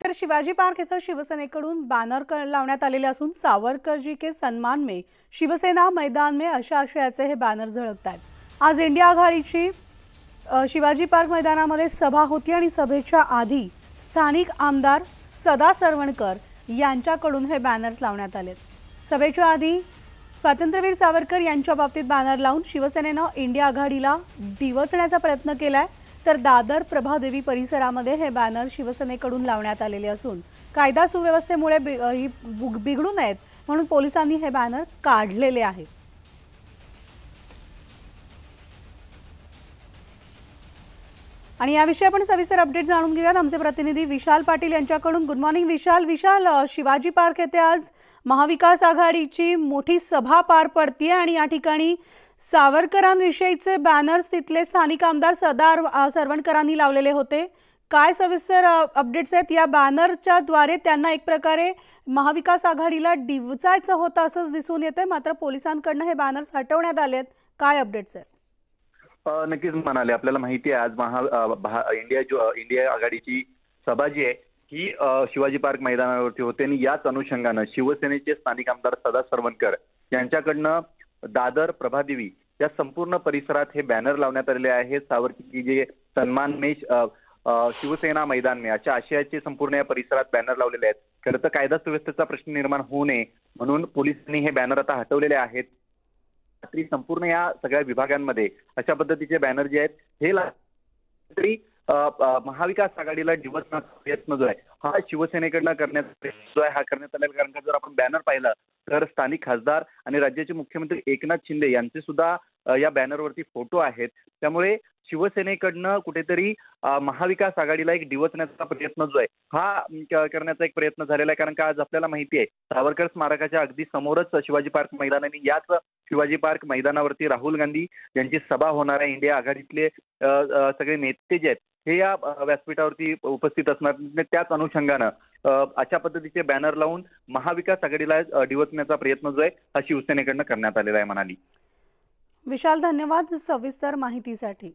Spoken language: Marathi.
तर शिवाजी पार्क येथे शिवसेनेकडून बॅनर लावण्यात आलेले असून सावरकर जी के सन्मान में शिवसेना मैदान में अशा आशयाचे हे बॅनर झळकतात। आज इंडिया आघाडीची शिवाजी पार्क मैदानामध्ये सभा होती आणि सभेच्या आधी स्थानिक आमदार सदा सरवणकर यांच्याकडून हे बॅनर्स लावण्यात आले। सभेच्या आधी स्वातंत्र्यवीर सावरकर यांच्या बाबतीत बॅनर लावून शिवसेनेने इंडिया आघाडीला डिवचण्याचा प्रयत्न केलाय। तर दादर प्रभादेवी परिसरामध्ये हे बॅनर शिवसेनेकडून लावण्यात आलेले असून कायदा सुव्यवस्थेमुळे बिघडू नयेत म्हणून पोलिसांनी हे बॅनर काढलेले आहेत। आणि याविषयी आपण सविस्तर अपडेट जाणून घेऊयात आमचे प्रतिनिधी विशाल पाटील यांच्याकडून। गुड मॉर्निंग विशाल, शिवाजी पार्क येथे आज महाविकास आघाडीची मोठी सभा पार पडते आणि या ठिकाणी सावरकरांविषयीचे बॅनर्स तिथले स्थानिक आमदार सदा सरवणकरांनी लावलेले होते। काय सविस्तर अपडेट्स आहेत? या बॅनरच्या द्वारे त्यांना एक प्रकारे महाविकास आघाडीला डिवचायचं होतं असंच दिसून येते, मात्र पोलिसांकडून हे बॅनर्स हटवण्यात आलेत। काय अपडेट्स आहेत? नक्कीच म्हणाले, आपल्याला माहिती आहे आज इंडिया आघाडीची सभा जी आहे ही शिवाजी पार्क मैदानावरती होते आणि याच अनुषंगानं शिवसेनेचे स्थानिक आमदार सदा सरवणकर यांच्याकडनं दादर प्रभादेवी या संपूर्ण परिसरात हे बॅनर लावण्यात आलेले आहेत। सावरकर की जे सन्मान में शिवसेना मैदान में अशा आशयाचे संपूर्ण या परिसरात बॅनर लावलेले आहेत। खरं तर कायदा सुव्यवस्थेचा प्रश्न निर्माण होऊ नये म्हणून पोलिसांनी हे बॅनर आता हटवलेले आहेत। तरी संपूर्ण या सगळ्या विभागांमध्ये अशा पद्धतीचे बॅनर जे आहेत हे तरी महाविकास आघाडीला डिवचण्याचा प्रयत्न जो आहे हा शिवसेनेकडनं करण्याचा प्रयत्न जो आहे हा करण्यात आलेला। कारण का जर आपण बॅनर पाहिला तर स्थानिक खासदार आणि राज्याचे मुख्यमंत्री एकनाथ शिंदे यांचे सुद्धा या बॅनरवरती फोटो आहेत। त्यामुळे शिवसेनेकडनं कुठेतरी महाविकास आघाडीला एक डिवचण्याचा प्रयत्न जो आहे हा करण्याचा एक प्रयत्न झालेला आहे। कारण का आज आपल्याला माहिती आहे सावरकर स्मारकाच्या अगदी समोरच शिवाजी पार्क मैदान आणि याच शिवाजी पार्क मैदानावरती राहुल गांधी यांची सभा होणार आहे। इंडिया आघाडीतले सगळे नेते जे आहेत हे या व्यासपीठावरती उपस्थित असणार। त्याच अनुषंगानं अशा पद्धतीचे बॅनर लावून महाविकास आघाडीला डिवचण्याचा प्रयत्न जो आहे हा शिवसेनेकडनं करण्यात आलेला आहे। म्हणाली विशाल, धन्यवाद सविस्तर माहितीसाठी।